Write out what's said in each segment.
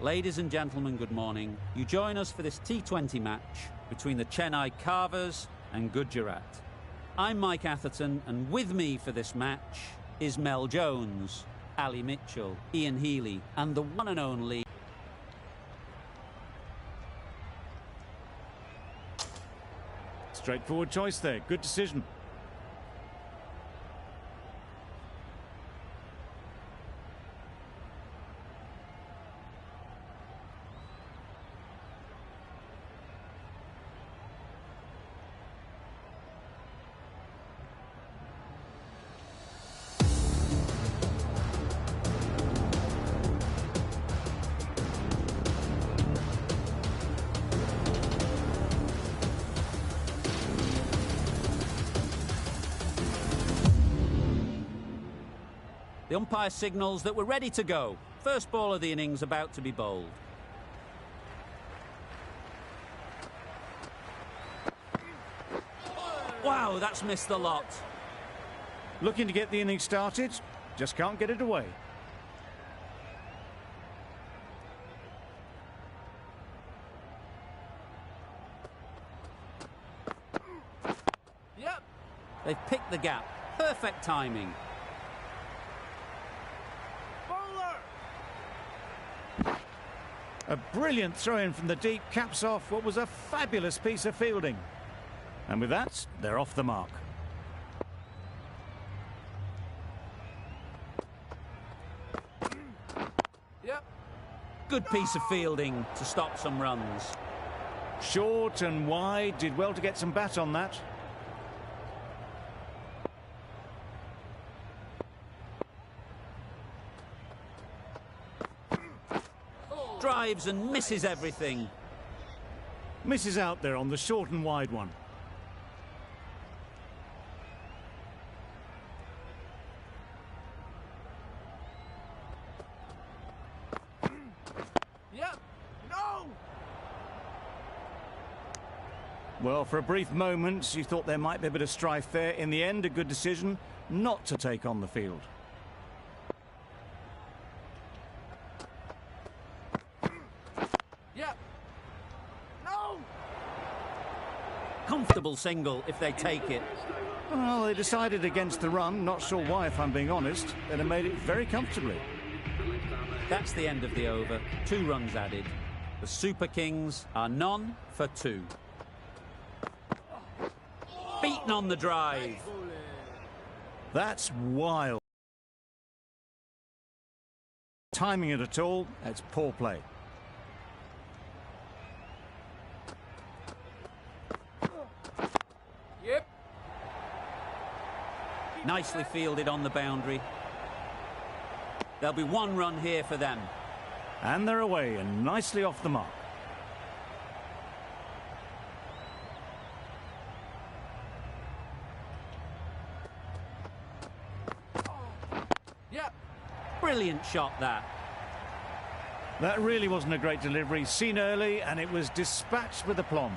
Ladies and gentlemen, good morning. You join us for this T20 match between the Chennai Carvers and Gujarat. I'm Mike Atherton, and with me for this match is Mel Jones, Ali Mitchell, Ian Healy, and the one and only... Straightforward choice there. Good decision. The umpire signals that we're ready to go. First ball of the innings about to be bowled. Wow, that's missed the lot. Looking to get the innings started, just can't get it away. Yep. They've picked the gap. Perfect timing. A brilliant throw-in from the deep caps off what was a fabulous piece of fielding. And with that, they're off the mark. Yep. Good piece of fielding to stop some runs. Short and wide, did well to get some bat on that. Drives and misses everything. Misses out there on the short and wide one. Yep. No! Well, for a brief moment, you thought there might be a bit of strife there. In the end, a good decision not to take on the field. Comfortable single if they take it. Well, they decided against the run. Not sure why, if I'm being honest. They'd have made it very comfortably. That's the end of the over. 2 runs added. The Super Kings are none for 2. Beaten on the drive. That's wild. Timing it at all, it's poor play. Yep. Nicely fielded on the boundary. There'll be 1 run here for them. And they're away and nicely off the mark. Yep. Brilliant shot that. That really wasn't a great delivery. Seen early and it was dispatched with aplomb.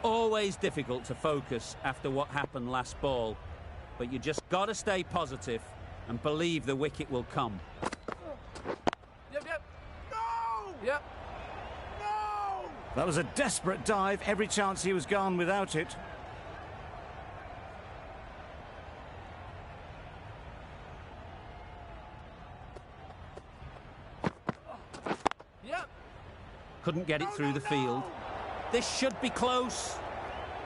Always difficult to focus after what happened last ball, but you just got to stay positive and believe the wicket will come. Yep. No! Yep. No! That was a desperate dive. Every chance he was gone without it. Yep. Couldn't get it through the field. This should be close.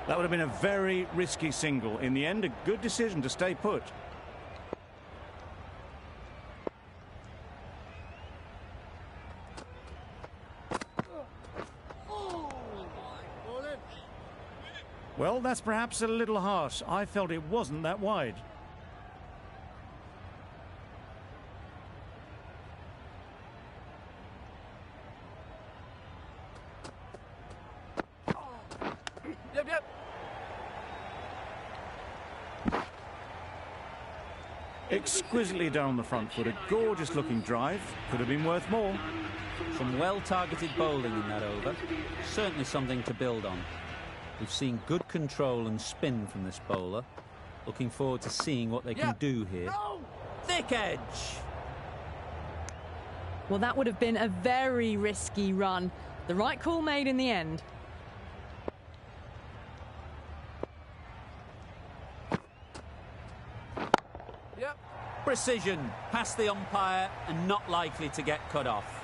That would have been a very risky single. In the end, a good decision to stay put. Well, that's perhaps a little harsh. I felt it wasn't that wide. Yep. Exquisitely down the front foot. A gorgeous looking drive. Could have been worth more. Some well-targeted bowling in that over. Certainly something to build on. We've seen good control and spin from this bowler. Looking forward to seeing what they can do here. No! Thick edge! Well, that would have been a very risky run. The right call made in the end. Yep. Precision, past the umpire and not likely to get cut off.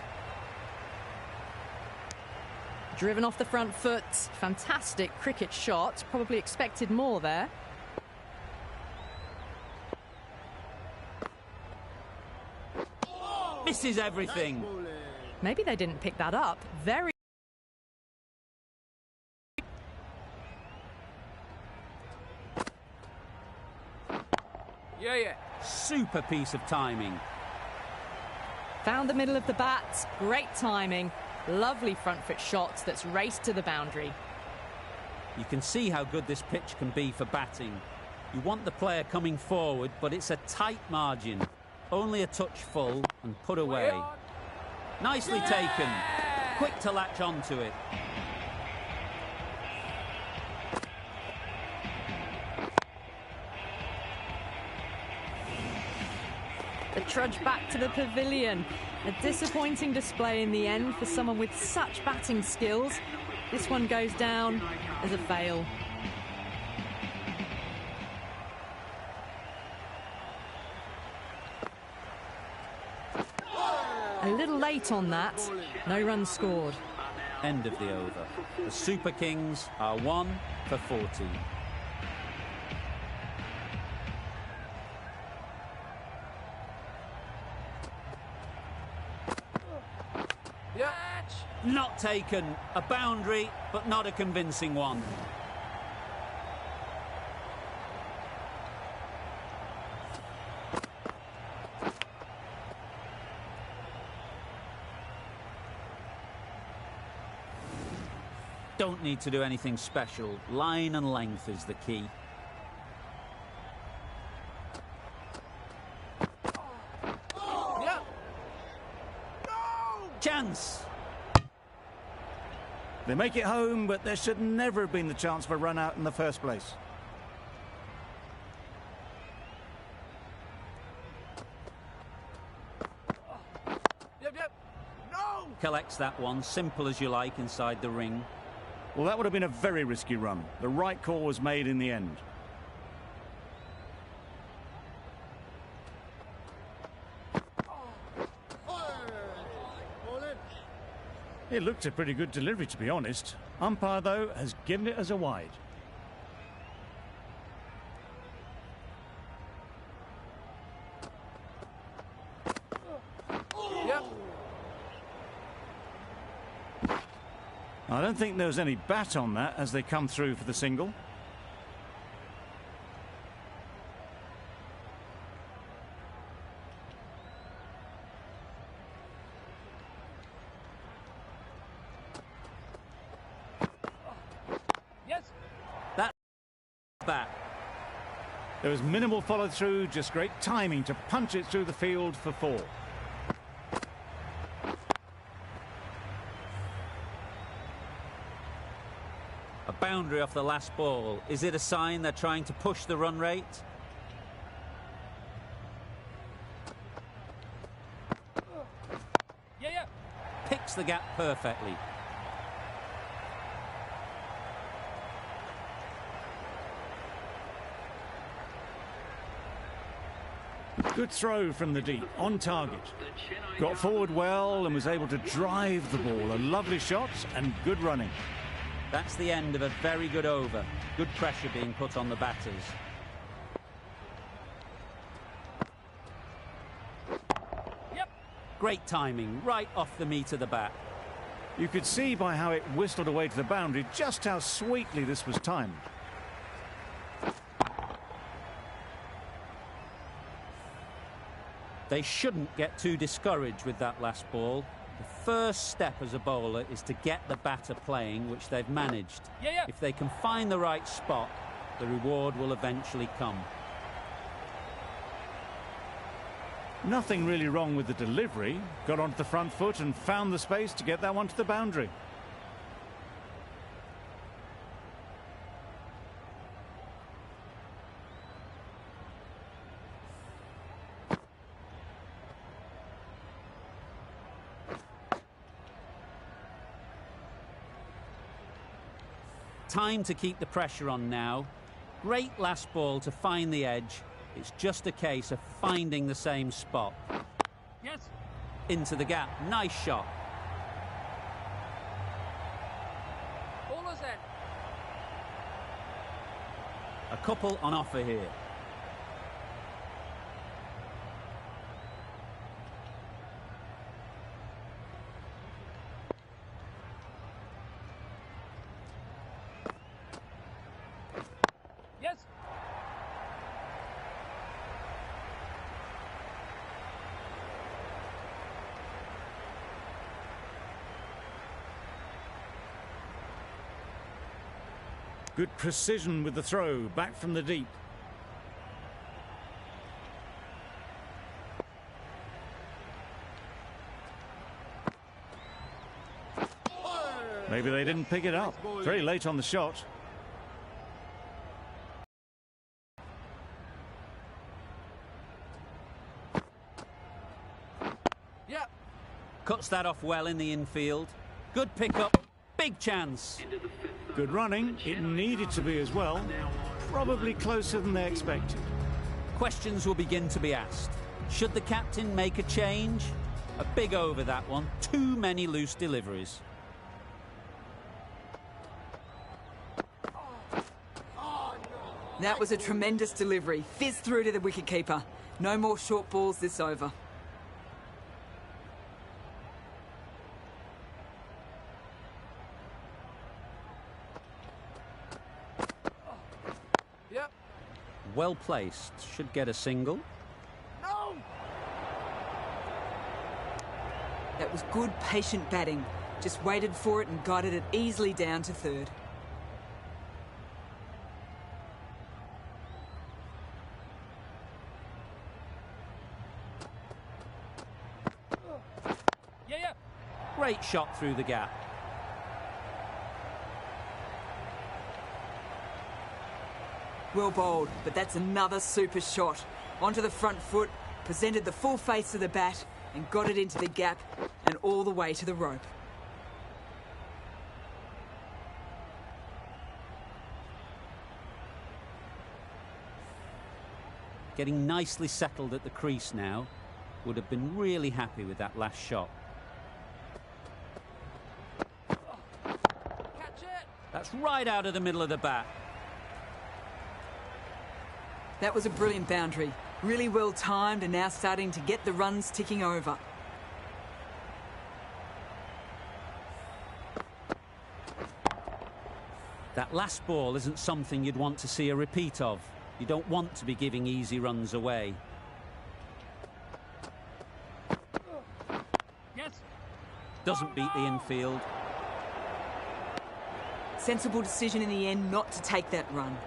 Driven off the front foot. Fantastic cricket shot. Probably expected more there. Misses everything. Maybe they didn't pick that up. Very. Yeah. Super piece of timing. Found the middle of the bat. Great timing. Lovely front foot shot that's raced to the boundary. You can see how good this pitch can be for batting. You want the player coming forward, but it's a tight margin. Only a touch full and put away. Nicely taken. Quick to latch onto it. The trudge back to the pavilion. A disappointing display in the end for someone with such batting skills. This one goes down as a fail. A little late on that. No runs scored. End of the over. The Super Kings are 1 for 40. Not taken. A boundary, but not a convincing one. Don't need to do anything special. Line and length is the key. Chance! They make it home, but there should never have been the chance for a run out in the first place. No! Collects that one, simple as you like, inside the ring. Well, that would have been a very risky run. The right call was made in the end. It looked a pretty good delivery, to be honest. Umpire, though, has given it as a wide. I don't think there was any bat on that as they come through for the single. Back. There was minimal follow-through, just great timing to punch it through the field for 4. A boundary off the last ball. Is it a sign they're trying to push the run rate? Picks the gap perfectly. Good throw from the deep, on target. Got forward well and was able to drive the ball. A lovely shot and good running. That's the end of a very good over. Good pressure being put on the batters. Great timing, right off the meat of the bat. You could see by how it whistled away to the boundary just how sweetly this was timed. They shouldn't get too discouraged with that last ball. The first step as a bowler is to get the batter playing, which they've managed. If they can find the right spot, the reward will eventually come. Nothing really wrong with the delivery. Got onto the front foot and found the space to get that one to the boundary. time to keep the pressure on now. Great last ball to find the edge. It's just a case of finding the same spot. Yes. Into the gap. Nice shot. Ball is in. A couple on offer here. Yes. Good precision with the throw, back from the deep. Maybe they didn't pick it up. Very late on the shot. Yeah. Cuts that off well in the infield. Good pick-up. Big chance. Good running. It needed to be as well. Probably closer than they expected. Questions will begin to be asked. Should the captain make a change? A big over, that one. Too many loose deliveries. That was a tremendous delivery. Fizzed through to the wicketkeeper. No more short balls this over. Yep. Well placed. Should get a single. No. That was good, patient batting. Just waited for it and guided it easily down to third. Yeah. Great shot through the gap. Well bowled, but that's another super shot. Onto the front foot, presented the full face of the bat and got it into the gap and all the way to the rope. Getting nicely settled at the crease now. Would have been really happy with that last shot. Catch it. That's right out of the middle of the bat. That was a brilliant boundary. Really well timed and now starting to get the runs ticking over. That last ball isn't something you'd want to see a repeat of. You don't want to be giving easy runs away. Yes. Doesn't beat the infield. Sensible decision in the end not to take that run.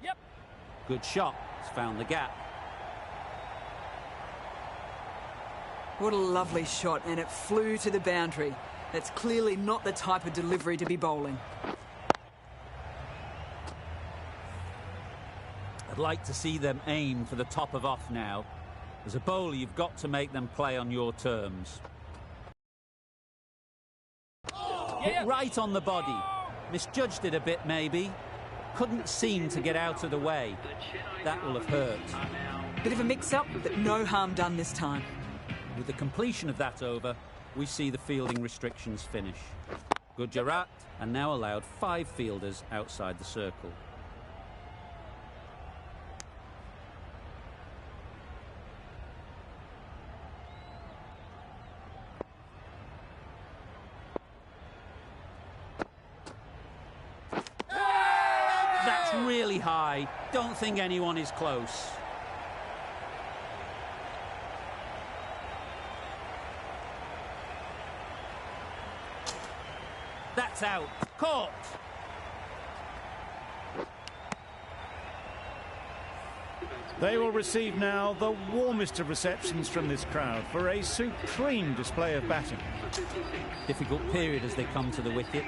Yep. Good shot. It's found the gap. What a lovely shot, and it flew to the boundary. That's clearly not the type of delivery to be bowling. I'd like to see them aim for the top of off now. As a bowler, you've got to make them play on your terms. Hit right on the body. Misjudged it a bit, maybe. Couldn't seem to get out of the way. That will have hurt. Bit of a mix-up, but no harm done this time. With the completion of that over, we see the fielding restrictions finish. Gujarat are now allowed 5 fielders outside the circle. That's really high. Don't think anyone is close. That's out. Caught. They will receive now the warmest of receptions from this crowd for a supreme display of batting. Difficult period as they come to the wicket.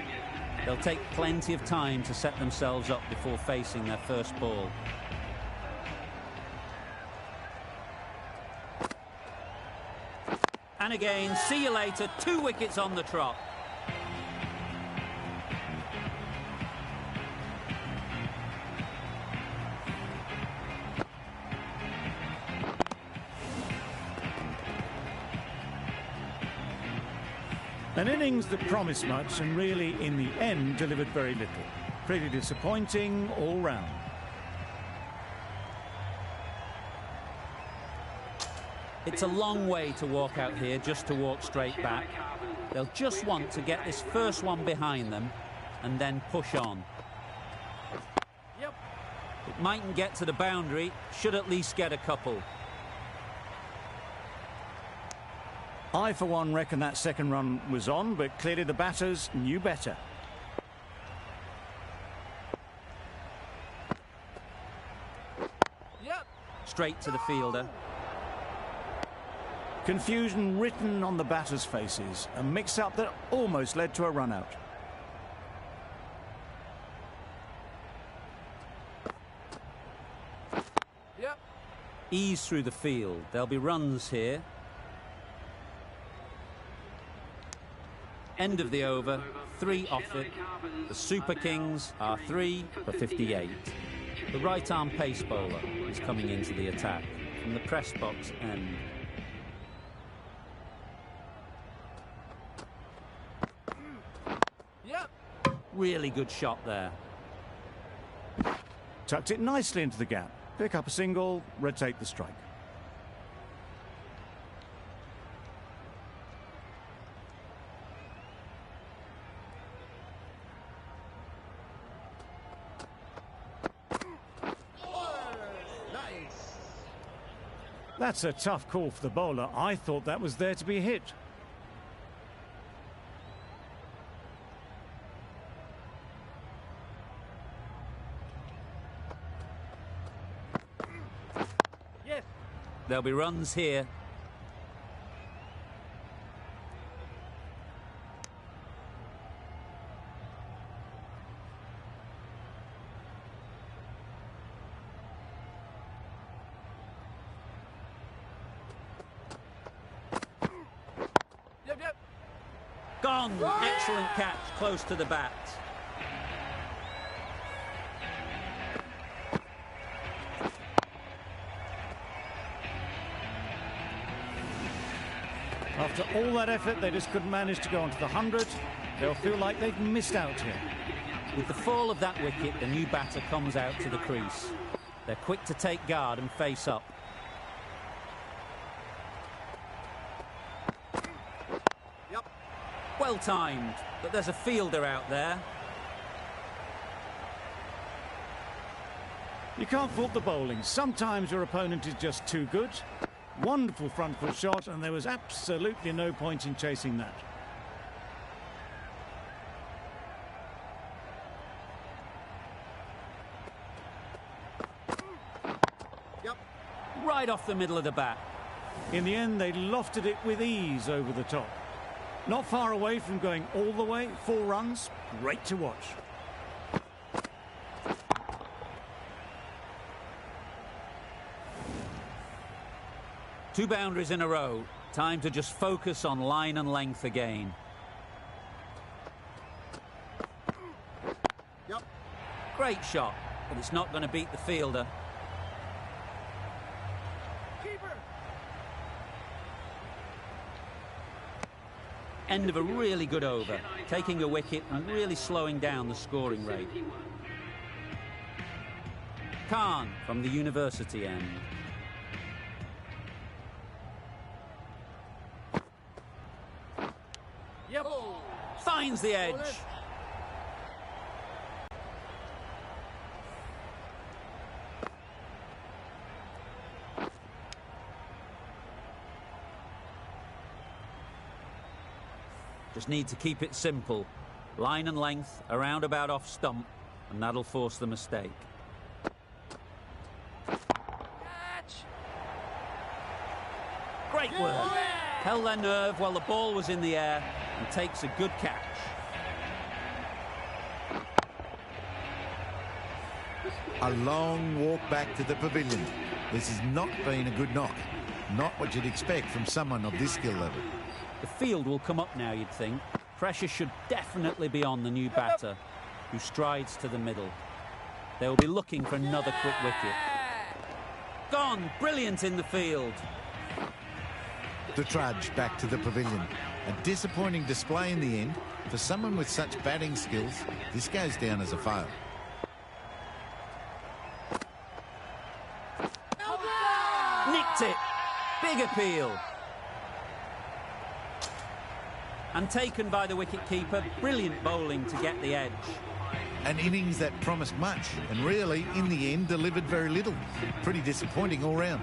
They'll take plenty of time to set themselves up before facing their first ball. And again, see you later, 2 wickets on the trot. An innings that promised much and really, in the end, delivered very little. Pretty disappointing all round. It's a long way to walk out here just to walk straight back. They'll just want to get this first one behind them and then push on. Yep. It mightn't get to the boundary, should at least get a couple. I, for one, reckon that second run was on, but clearly the batters knew better. Yep. Straight to the fielder. Confusion written on the batters' faces, a mix-up that almost led to a run-out. Yep. Ease through the field. There'll be runs here. End of the over, 3 off it. The Super Kings are 3 for 58. The right-arm pace bowler is coming into the attack from the press box end. Yep. Really good shot there. Tucked it nicely into the gap. Pick up a single, rotate the strike. That's a tough call for the bowler. I thought that was there to be hit. Yes. There'll be runs here. Yep. Gone! Excellent catch, close to the bat. After all that effort, they just couldn't manage to go onto the 100. They'll feel like they've missed out here. With the fall of that wicket, the new batter comes out to the crease. They're quick to take guard and face up. Yep. Well timed, but there's a fielder out there. You can't fault the bowling. Sometimes your opponent is just too good. Wonderful front foot shot, and there was absolutely no point in chasing that. Yep. Right off the middle of the bat. In the end, they lofted it with ease over the top. Not far away from going all the way. 4 runs. Great to watch. Two boundaries in a row. Time to just focus on line and length again. Yep. Great shot, but it's not going to beat the fielder. Keeper. End of a really good over. Taking a wicket and really slowing down the scoring rate. Khan from the university end. Yep. Finds the edge. Just need to keep it simple. Line and length, around about off stump, and that'll force the mistake. Catch. Great work. Held their nerve while the ball was in the air and takes a good catch. A long walk back to the pavilion. This has not been a good knock. Not what you'd expect from someone of this skill level. The field will come up now, you'd think. Pressure should definitely be on the new batter, who strides to the middle. They'll be looking for another quick wicket. Gone! Brilliant in the field. The trudge back to the pavilion. A disappointing display in the end. For someone with such batting skills, this goes down as a fail. Nicked it. Big appeal. And taken by the wicket-keeper. Brilliant bowling to get the edge. An innings that promised much and really, in the end, delivered very little. Pretty disappointing all round.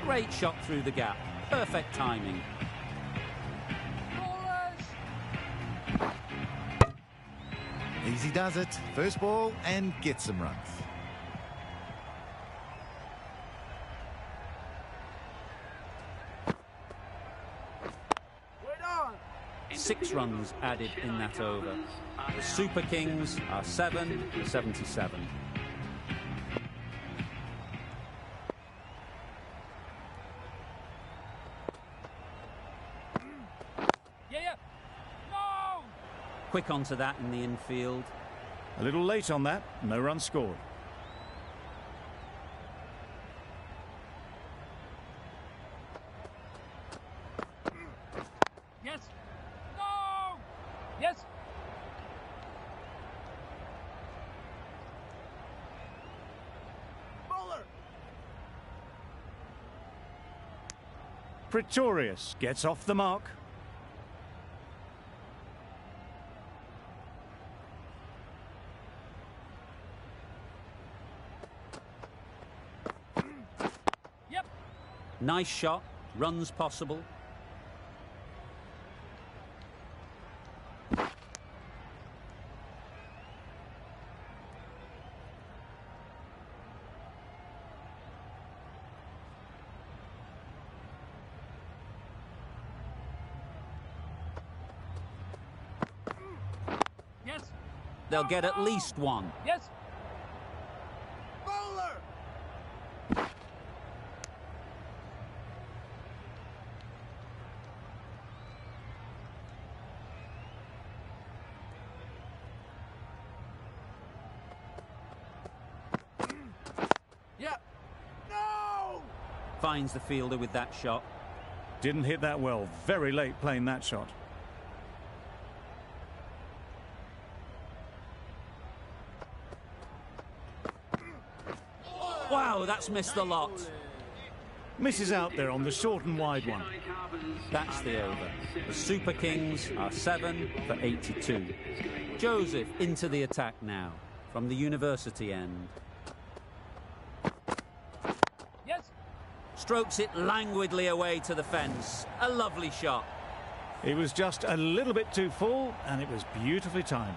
Great shot through the gap. Perfect timing. Easy does it. First ball and gets some runs. Wait on. 6 runs added in that over. The Super Kings are 7 for 77. Quick onto that in the infield. A little late on that. No run scored. Yes. No. Yes. Bowler. Pretorius gets off the mark. Nice shot, runs possible. Yes. They'll get at least one. Yes. Bowler. Yeah. No. Finds the fielder with that shot. Didn't hit that well. Very late playing that shot. Wow, that's missed the lot. Misses out there on the short and wide one. That's the over. The Super Kings are 7 for 82. Joseph into the attack now from the university end. Yes. Strokes it languidly away to the fence. A lovely shot. It was just a little bit too full and it was beautifully timed.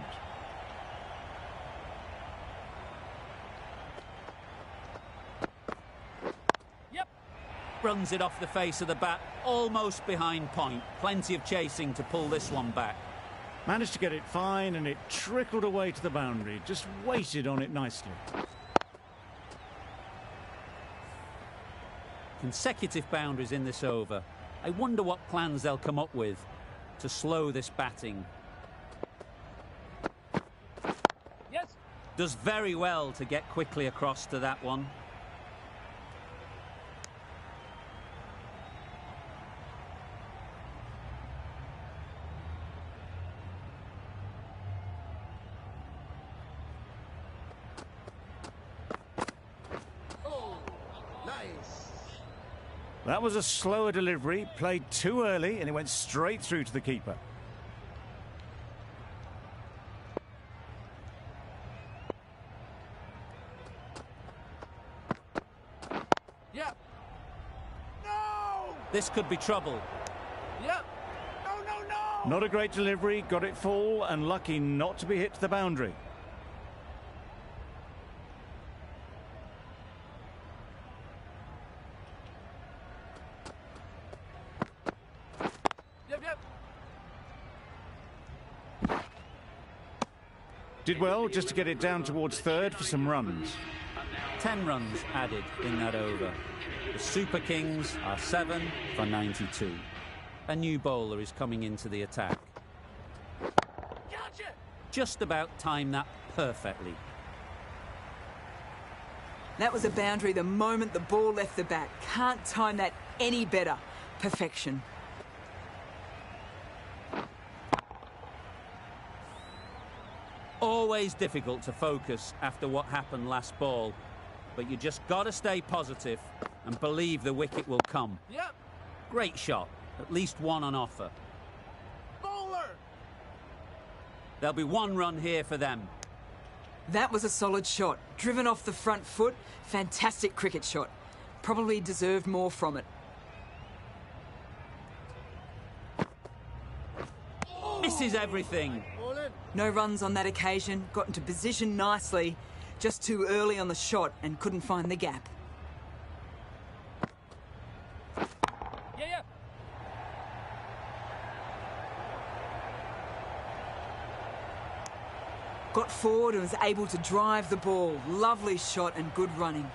Runs it off the face of the bat, almost behind point. Plenty of chasing to pull this one back. Managed to get it fine and it trickled away to the boundary. Just waited on it nicely. Consecutive boundaries in this over. I wonder what plans they'll come up with to slow this batting. Yes. Does very well to get quickly across to that one. That was a slower delivery, played too early, and it went straight through to the keeper. Yeah. No. This could be trouble. Yeah. No, no, no. Not a great delivery, got it full, and lucky not to be hit to the boundary. Did well just to get it down towards third for some runs. 10 runs added in that over. The Super Kings are 7 for 92. A new bowler is coming into the attack. Gotcha! Just about timed that perfectly. That was a boundary the moment the ball left the bat. Can't time that any better. Perfection. Always difficult to focus after what happened last ball, but you just got to stay positive and believe the wicket will come. Yep. Great shot, at least one on offer. Bowler! There'll be 1 run here for them. That was a solid shot. Driven off the front foot. Fantastic cricket shot. Probably deserved more from it. Misses everything. No runs on that occasion. Got into position nicely. Just too early on the shot and couldn't find the gap. Yeah. Got forward and was able to drive the ball. Lovely shot and good running.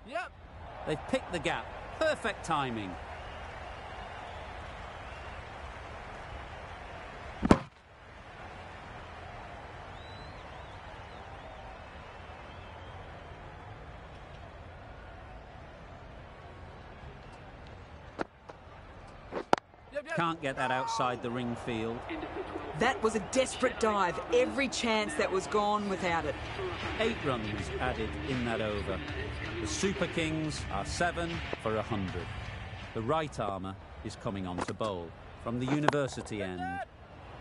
Yep. They've picked the gap. Perfect timing. Can't get that outside the ring field. That was a desperate dive. Every chance that was gone without it. 8 runs added in that over. The Super Kings are 7 for 100. The right armour is coming on to bowl from the university end.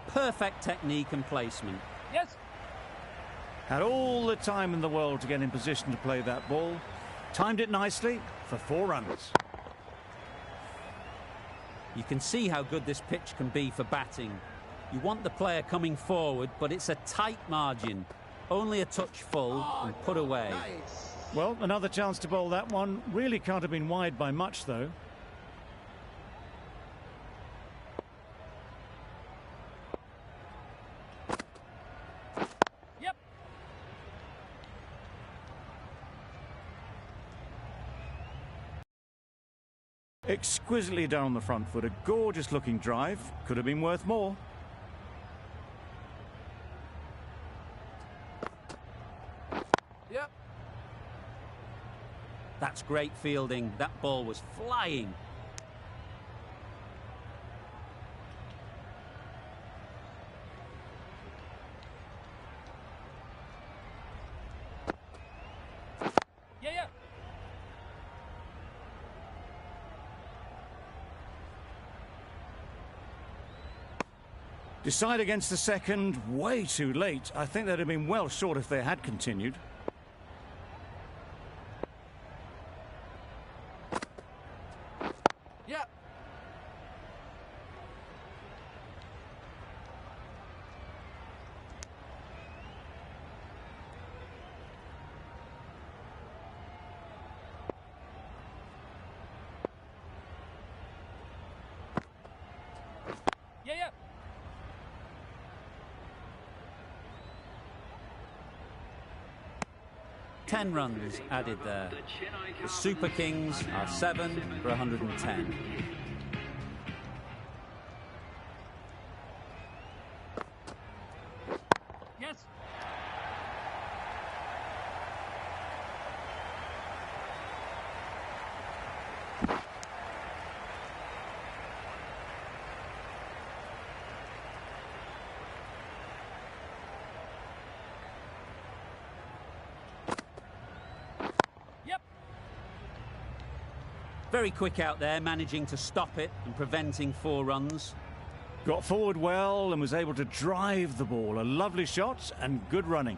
Perfect technique and placement. Yes. Had all the time in the world to get in position to play that ball. Timed it nicely for 4 runs. You can see how good this pitch can be for batting. You want the player coming forward, but it's a tight margin. Only a touch full and put away. Well, another chance to bowl that one. Really can't have been wide by much, though. Yep. Exquisitely down the front foot. A gorgeous looking drive. Could have been worth more. Yep. That's great fielding. That ball was flying. Yeah. Decide against the second. Way too late. I think they'd have been well short if they had continued. Yep. Yeah. 10 runs added there. The Super Kings are 7 for 110. Yes. Yep. Very quick out there, managing to stop it and preventing 4 runs. Got forward well and was able to drive the ball. A lovely shot and good running.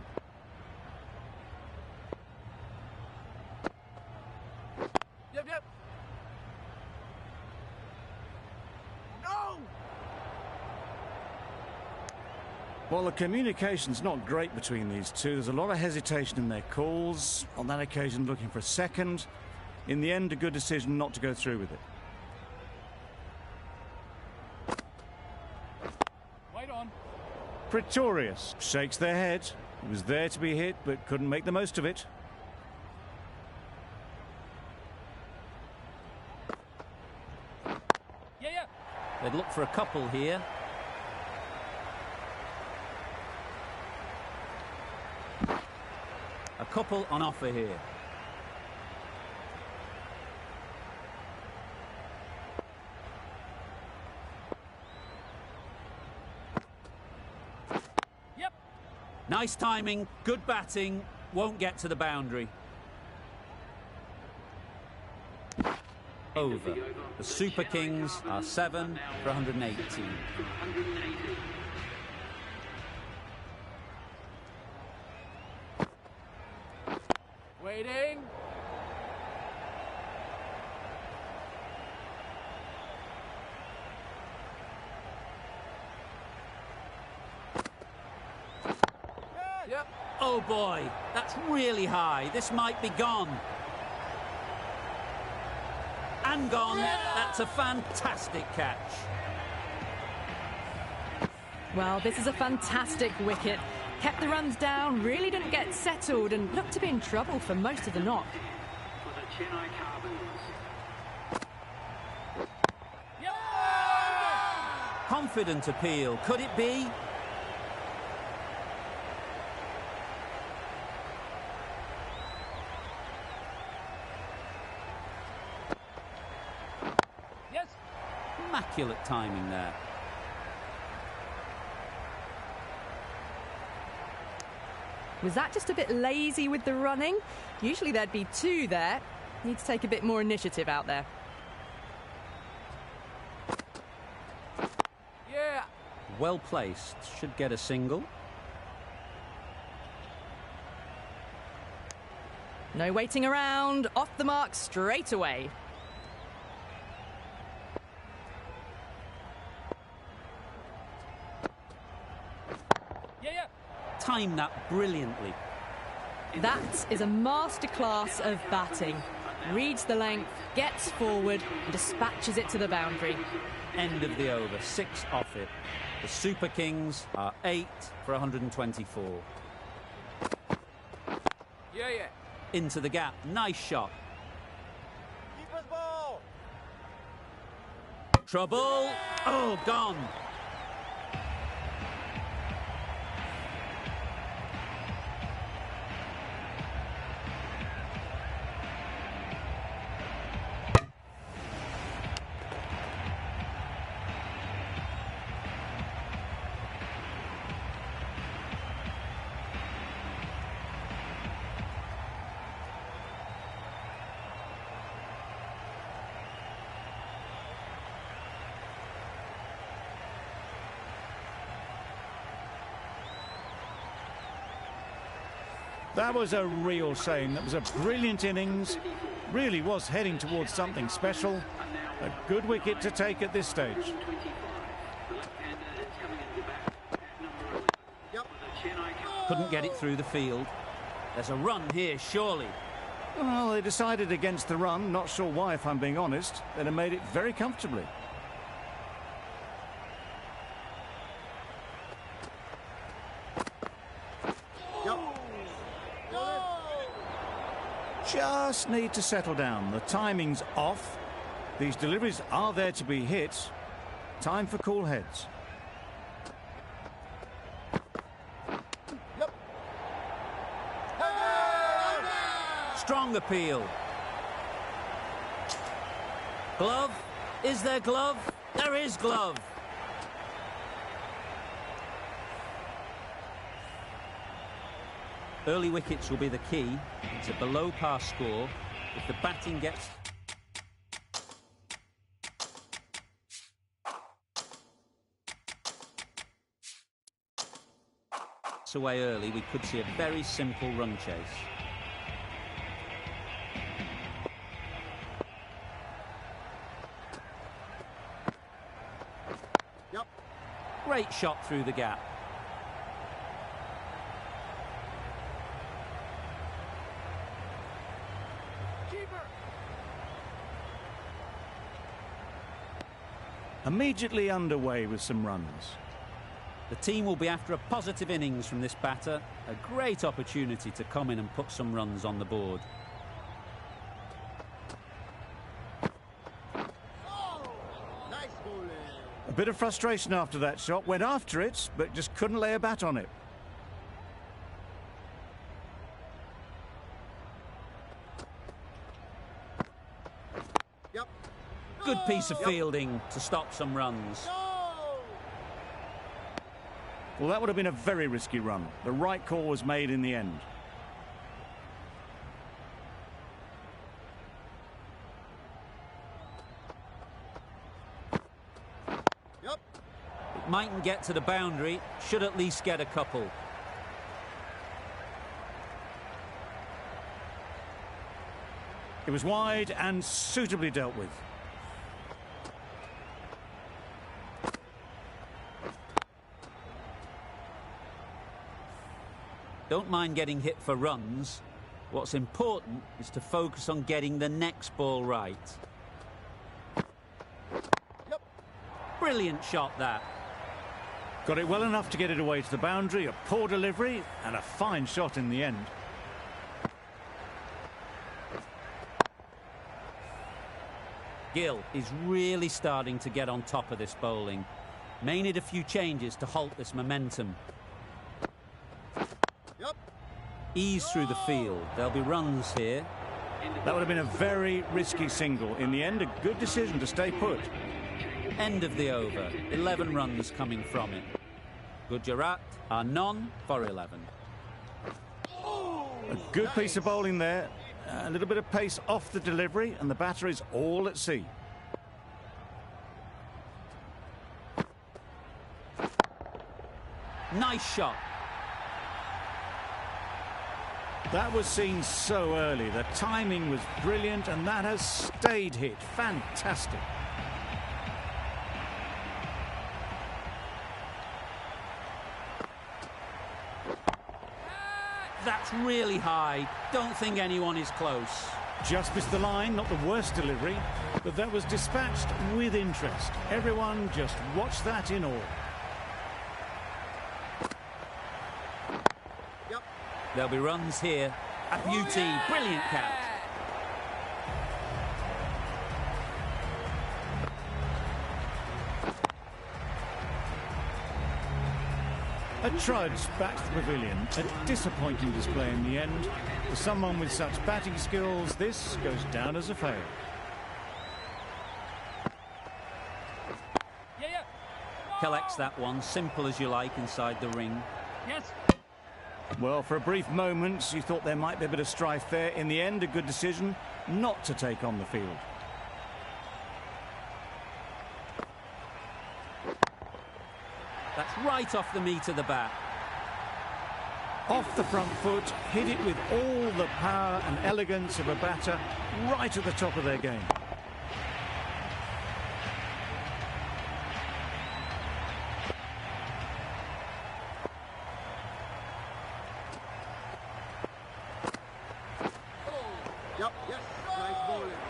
Yep. No. Well, the communication's not great between these two. There's a lot of hesitation in their calls. On that occasion, looking for a second. In the end, a good decision not to go through with it. Wait on. Pretorius shakes their head. He was there to be hit, but couldn't make the most of it. Yeah. They'd look for a couple here. A couple on offer here. Yep. Nice timing, good batting, won't get to the boundary. Over. The Super Kings are 7 for 118. Waiting. Yep. Oh boy, that's really high. This might be gone. And gone. That's a fantastic catch. Well, this is a fantastic wicket. Kept the runs down, really didn't get settled and looked to be in trouble for most of the knock. Yep. Confident appeal. Could it be? Yes. Immaculate timing there. Was that just a bit lazy with the running? Usually there'd be two there. Need to take a bit more initiative out there. Yeah. Well placed. Should get a single. No waiting around. Off the mark straight away. Yeah. Timed that brilliantly. That is a masterclass of batting. Reads the length, gets forward and dispatches it to the boundary. End of the over. 6 off it. The Super Kings are 8 for 124. Yeah. Into the gap. Nice shot. Keeper's ball. Trouble. Oh, gone. That was a real shame. That was a brilliant innings. Really was heading towards something special. A good wicket to take at this stage. Couldn't get it through the field. There's a run here, surely. Well, they decided against the run. Not sure why, if I'm being honest. They'd have made it very comfortably. Just need to settle down. The timing's off. These deliveries are there to be hit. Time for cool heads. Strong appeal. Glove? Is there glove? There is glove. Early wickets will be the key. It's a below par score. If the batting gets... away early, we could see a very simple run chase. Great shot through the gap. Immediately underway with some runs. The team will be after a positive innings from this batter. A great opportunity to come in and put some runs on the board. A bit of frustration after that shot. Went after it, but just couldn't lay a bat on it. Good piece of fielding to stop some runs. Well, that would have been a very risky run. The right call was made in the end. It mightn't get to the boundary, should at least get a couple. It was wide and suitably dealt with. Don't mind getting hit for runs. What's important is to focus on getting the next ball right. Brilliant shot, that. Got it well enough to get it away to the boundary. A poor delivery and a fine shot in the end. Gill is really starting to get on top of this bowling. May need a few changes to halt this momentum. Ease through the field. There'll be runs here. That would have been a very risky single. In the end, a good decision to stay put. End of the over. 11 runs coming from it. Gujarat are none for 11. A good piece of bowling there. A little bit of pace off the delivery, and the batter is all at sea. Nice shot. That was seen so early. The timing was brilliant, and that has stayed hit. Fantastic. That's really high. Don't think anyone is close. Just missed the line, not the worst delivery, but that was dispatched with interest. Everyone just watched that in awe. There'll be runs here. A beauty. Brilliant catch. A trudge back to the pavilion. A disappointing display in the end. For someone with such batting skills, this goes down as a fail. Collects that one. Simple as you like inside the ring. Yes. Well, for a brief moment, you thought there might be a bit of strife there. In the end, a good decision not to take on the field. That's right off the meat of the bat. Off the front foot, hit it with all the power and elegance of a batter, right at the top of their game.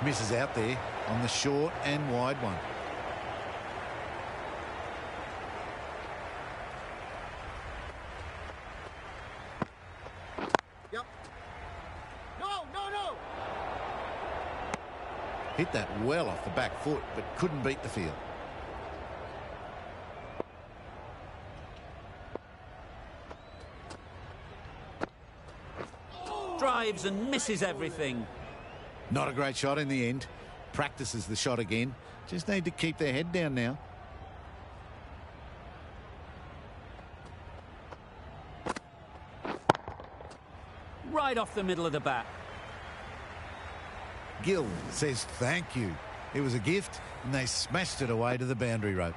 Misses out there on the short and wide one. Hit that well off the back foot, but couldn't beat the field. Drives and misses everything. Not a great shot in the end. Practices the shot again. Just need to keep their head down now. Right off the middle of the bat. Gill says thank you. It was a gift, and they smashed it away to the boundary rope.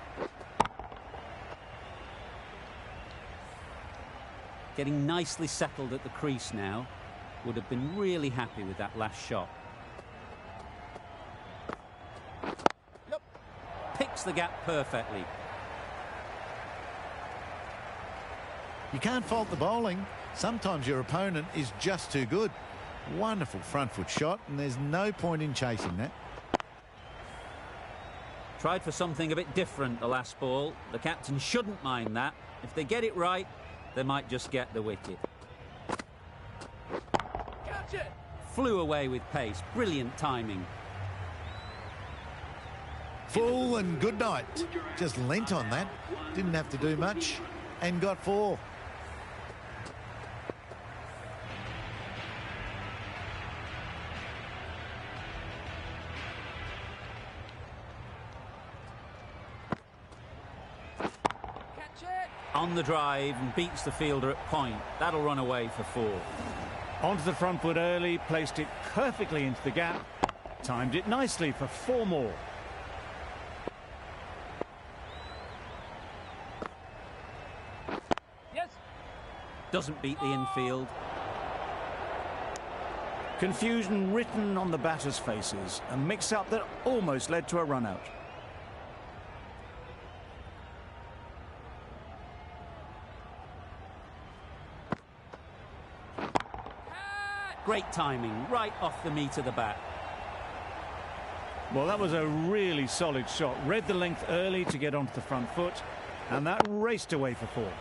Getting nicely settled at the crease now. Would have been really happy with that last shot. Picks the gap perfectly. You can't fault the bowling. Sometimes your opponent is just too good. Wonderful front foot shot, and there's no point in chasing that. Tried for something a bit different the last ball. The captain shouldn't mind that. If they get it right, they might just get the wicket. Catch it! Flew away with pace. Brilliant timing. Full and good night. Just leant on that. Didn't have to do much and got 4. On the drive and beats the fielder at point. That'll run away for 4. Onto the front foot early, placed it perfectly into the gap. Timed it nicely for 4 more. Yes! Doesn't beat the infield. Confusion written on the batters' faces. A mix-up that almost led to a run-out. Great timing, right off the meat of the bat. Well, that was a really solid shot. Read the length early to get onto the front foot, and that raced away for 4.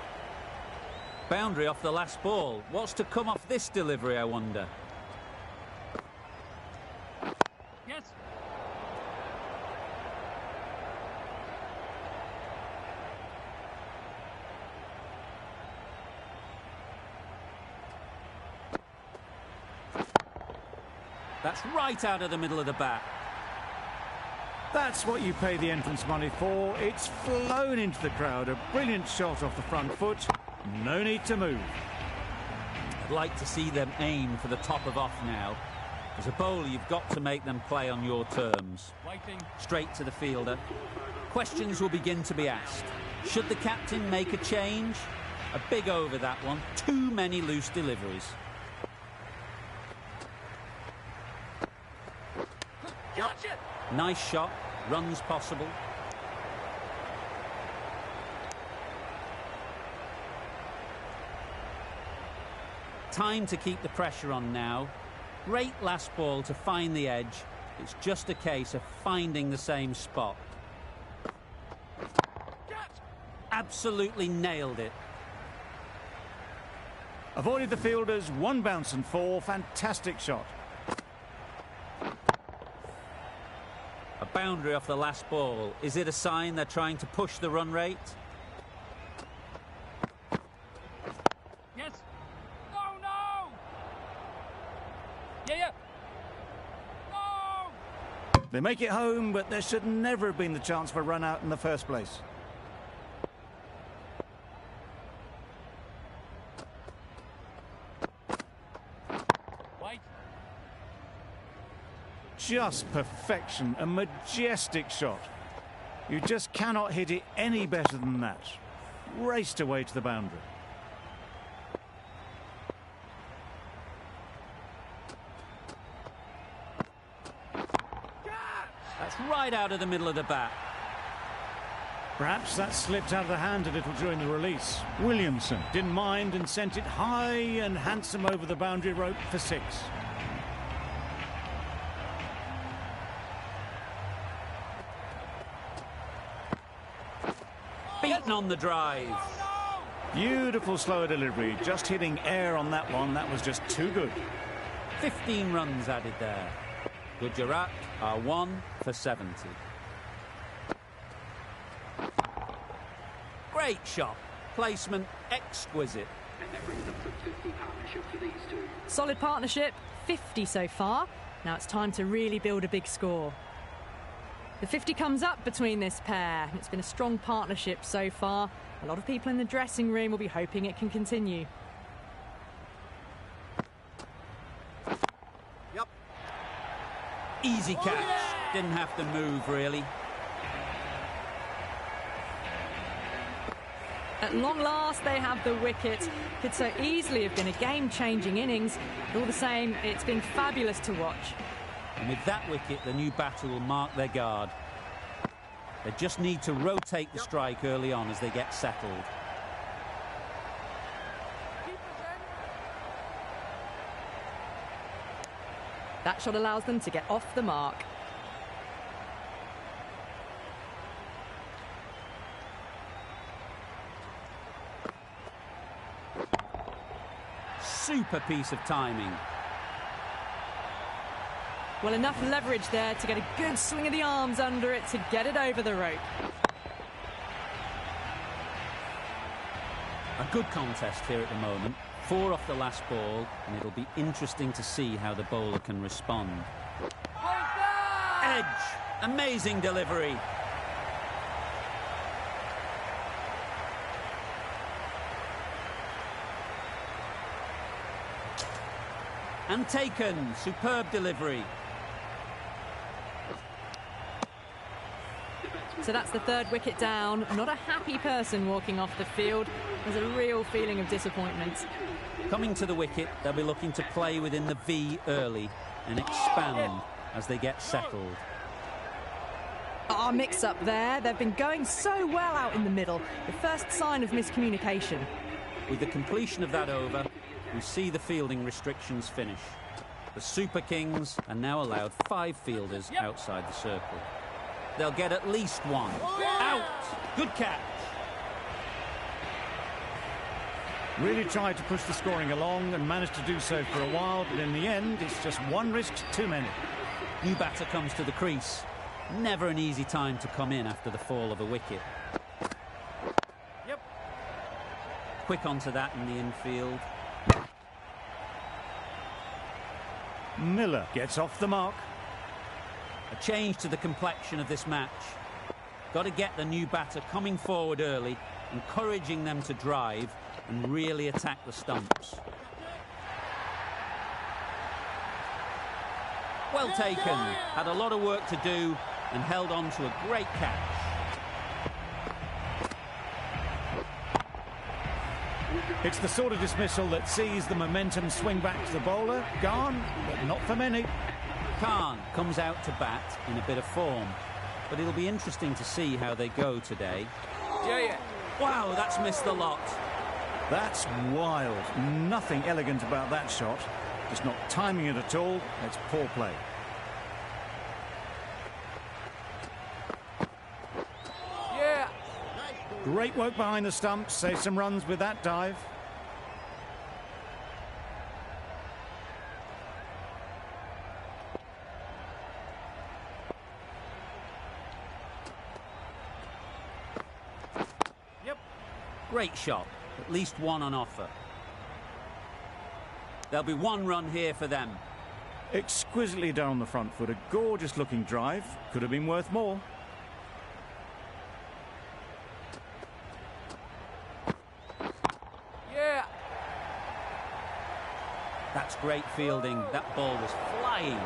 Boundary off the last ball. What's to come off this delivery, I wonder? Yes! That's right out of the middle of the bat. That's what you pay the entrance money for. It's flown into the crowd. A brilliant shot off the front foot. No need to move. I'd like to see them aim for the top of off now. As a bowler, you've got to make them play on your terms. Waiting. Straight to the fielder. Questions will begin to be asked. Should the captain make a change? A big over that one. Too many loose deliveries. Catch it! Nice shot. Runs possible. Time to keep the pressure on now. Great last ball to find the edge. It's just a case of finding the same spot. Catch! Absolutely nailed it. Avoided the fielders. 1 bounce and 4. Fantastic shot. A boundary off the last ball. Is it a sign they're trying to push the run rate? Yes! No, no! Yeah! No! They make it home, but there should never have been the chance for a run out in the first place. Wait. Just perfection, a majestic shot. You just cannot hit it any better than that. Raced away to the boundary. That's right out of the middle of the bat. Perhaps that slipped out of the hand a little during the release. Williamson didn't mind and sent it high and handsome over the boundary rope for 6. Beaten on the drive. Beautiful slower delivery, just hitting air on that one. That was just too good. 15 runs added there. Gujarat are 1 for 70. Great shot. Placement exquisite. Solid partnership, 50 so far. Now it's time to really build a big score. The 50 comes up between this pair. It's been a strong partnership so far. A lot of people in the dressing room will be hoping it can continue. Yep. Easy catch. Didn't have to move, really. At long last, they have the wicket. Could so easily have been a game-changing innings. But all the same, it's been fabulous to watch. And with that wicket, the new batter will mark their guard. They just need to rotate the strike early on as they get settled. That shot allows them to get off the mark. super piece of timing. Well, enough leverage there to get a good swing of the arms under it to get it over the rope. A good contest here at the moment. 4 off the last ball, and it'll be interesting to see how the bowler can respond. Edge! Amazing delivery. And taken. Superb delivery. So that's the 3rd wicket down. Not a happy person walking off the field. There's a real feeling of disappointment. Coming to the wicket, they'll be looking to play within the V early and expand as they get settled. Mix-up there. They've been going so well out in the middle. The first sign of miscommunication. With the completion of that over, we see the fielding restrictions finish. The Super Kings are now allowed 5 fielders outside the circle. They'll get at least 1. Out! Good catch. Really tried to push the scoring along and managed to do so for a while, but in the end, it's just one risk too many. New batter comes to the crease. Never an easy time to come in after the fall of a wicket. Quick onto that in the infield. Miller gets off the mark. A change to the complexion of this match. Got to get the new batter coming forward early, encouraging them to drive and really attack the stumps. Well taken. Had a lot of work to do and held on to a great catch. It's the sort of dismissal that sees the momentum swing back to the bowler. Gone, but not for many. Khan comes out to bat in a bit of form, but it'll be interesting to see how they go today. Wow, that's missed the lot. That's wild. Nothing elegant about that shot. Just not timing it at all. It's poor play. Great work behind the stumps. Saved some runs with that dive. Great shot. At least 1 on offer. There'll be 1 run here for them. Exquisitely down the front foot. A gorgeous looking drive. Could have been worth more. That's great fielding. That ball was flying.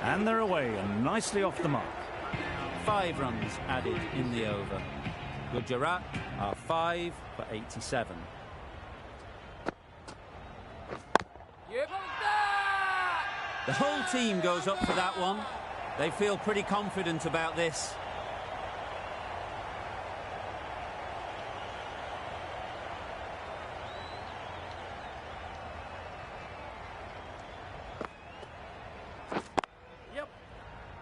And they're away and nicely off the mark. 5 runs added in the over. Gujarat are 5 for 87. The whole team goes up for that one. They feel pretty confident about this.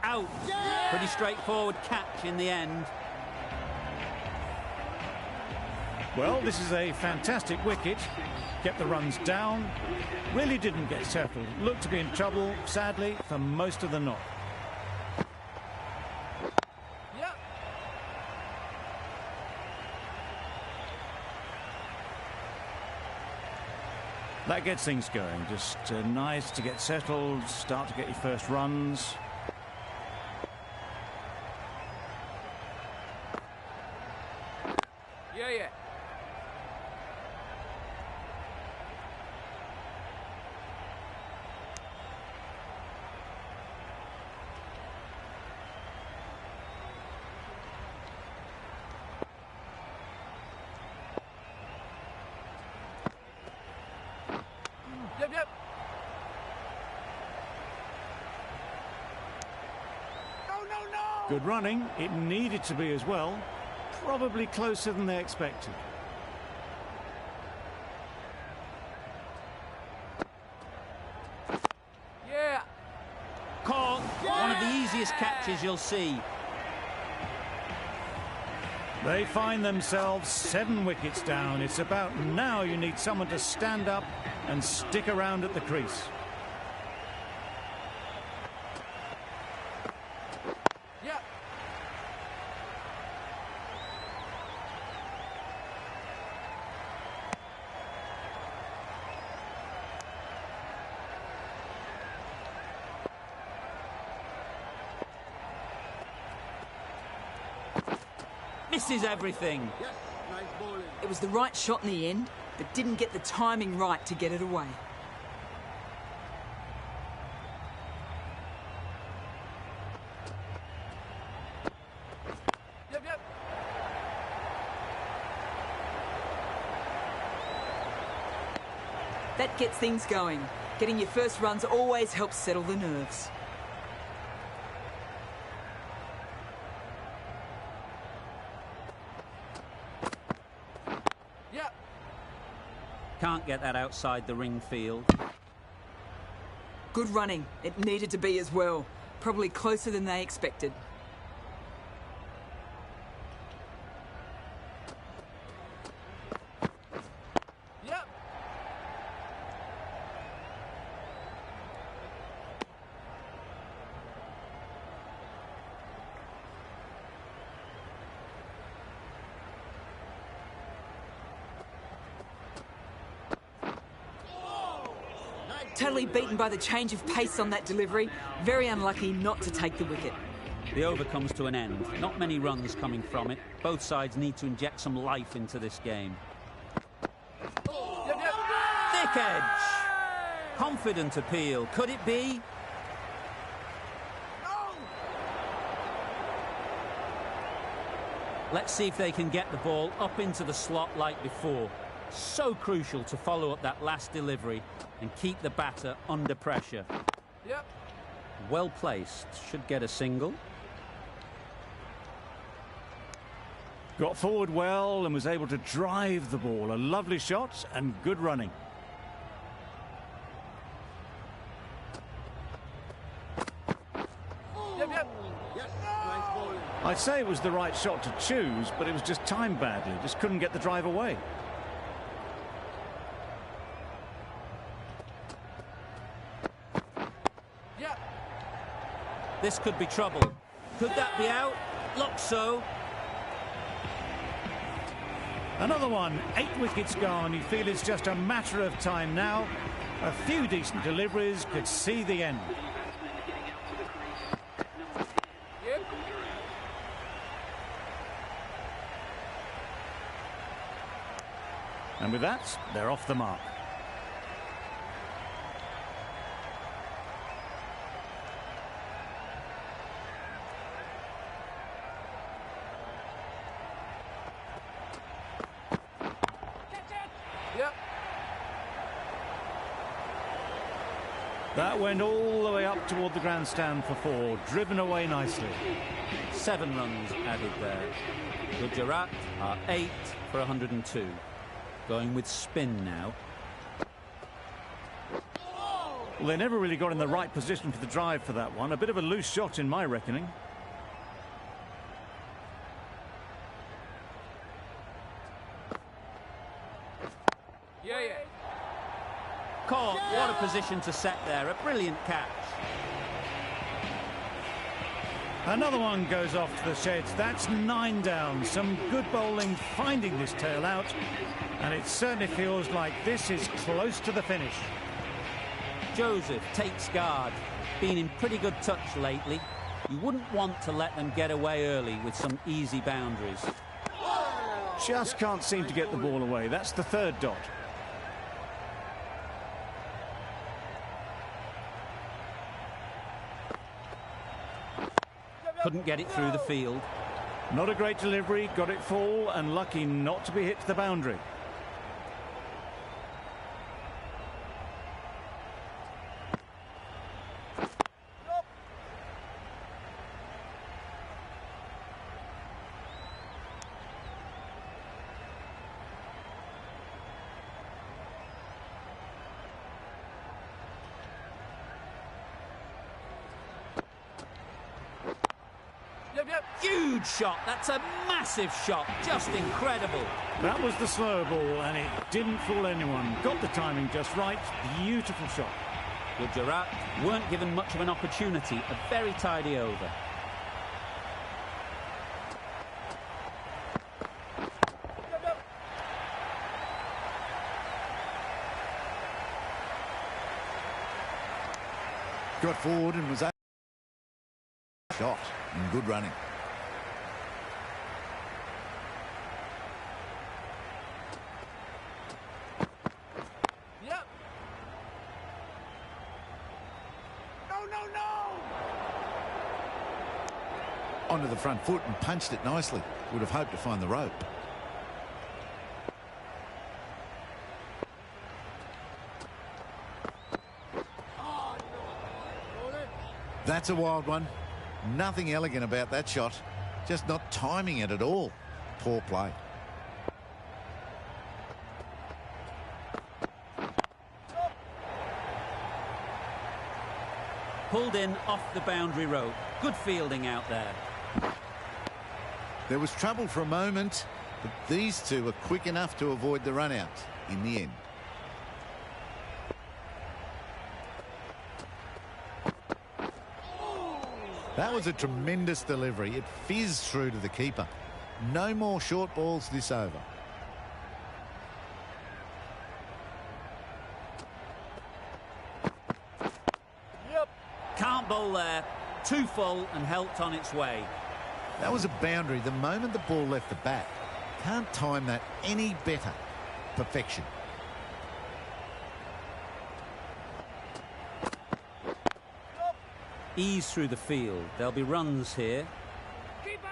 Out. Pretty straightforward catch in the end. Well, this is a fantastic wicket. Kept the runs down. Really didn't get settled. Looked to be in trouble, sadly, for most of the knock. That gets things going. Just nice to get settled, start to get your first runs. Good running. It needed to be as well. Probably closer than they expected. Caught. One of the easiest catches you'll see. They find themselves 7 wickets down. It's about now you need someone to stand up and stick around at the crease. Yeah. Misses everything. It was the right shot in the end, but didn't get the timing right to get it away. Yep, yep. That gets things going. Getting your first runs always helps settle the nerves. Yep. Can't get that outside the ring field. Good running. It needed to be as well. Probably closer than they expected. Yep. Totally beaten by the change of pace on that delivery. Very unlucky not to take the wicket. The over comes to an end. Not many runs coming from it. Both sides need to inject some life into this game. Yep, yep. Thick edge. Confident appeal. Could it be? Let's see if they can get the ball up into the slot like before. So crucial to follow up that last delivery and keep the batter under pressure. Yep. Well placed. Should get a single. Got forward well and was able to drive the ball. A lovely shot and good running. Yep, yep. I'd say it was the right shot to choose, but it was just timed badly. Just couldn't get the drive away. Yep. This could be trouble. Could that be out? Looks so. Another one, 8 wickets gone. You feel it's just a matter of time now. A few decent deliveries could see the end. Yep. And with that, they're off the mark. Yep. That went all the way up toward the grandstand for 4, driven away nicely. 7 runs added there. Gujarat are 8 for 102. Going with spin now. Well, they never really got in the right position for the drive for that one. A bit of a loose shot in my reckoning. Yeah, yeah. Caught. What a position to set there. A brilliant catch. Another one goes off to the sheds. That's 9 down. Some good bowling finding this tail out. And it certainly feels like this is close to the finish. Joseph takes guard. Been in pretty good touch lately. You wouldn't want to let them get away early with some easy boundaries. Just can't seem to get the ball away. That's the 3rd dot. Couldn't get it through the field. Not a great delivery. Got it full and lucky not to be hit to the boundary. Yep. Huge shot. That's a massive shot. Just incredible. That was the slow ball, and it didn't fool anyone. Got the timing just right. Beautiful shot. Gujarat weren't given much of an opportunity. A very tidy over. Got forward and was able to shot and good running. Yep. No. Onto the front foot and punched it nicely. Would have hoped to find the rope. That's a wild one. Nothing elegant about that shot. Just not timing it at all. Poor play. Pulled in off the boundary rope. Good fielding out there. There was trouble for a moment, but these two were quick enough to avoid the run out in the end. That was a tremendous delivery. It fizzed through to the keeper. No more short balls this over. Yep. Can't bowl there. Too full and helped on its way. That was a boundary the moment the ball left the bat. Can't time that any better. Perfection. Ease through the field. There'll be runs here. Keeper.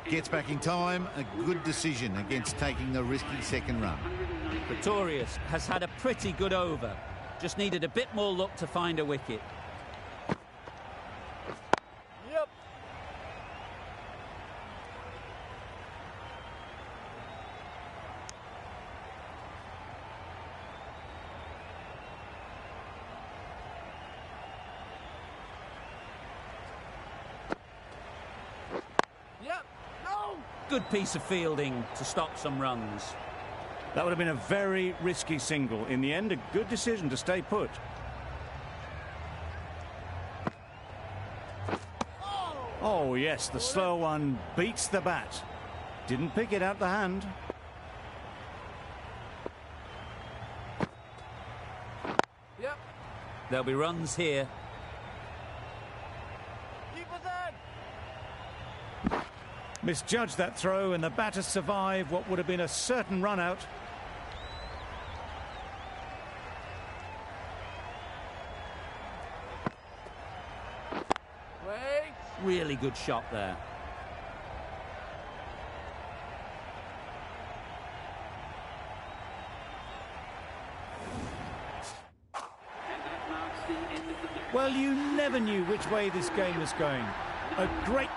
Gets back in time. A good decision against taking the risky second run. Pretorius has had a pretty good over. Just needed a bit more luck to find a wicket. Yep. No. Good piece of fielding to stop some runs. That would have been a very risky single. In the end, a good decision to stay put. Oh, yes, the slow one beats the bat. Didn't pick it out the hand. Yep. There'll be runs here. Keeper then. Misjudged that throw, and the batter survived what would have been a certain run out. Wait. Really good shot there. Well, you never knew which way this game was going. A great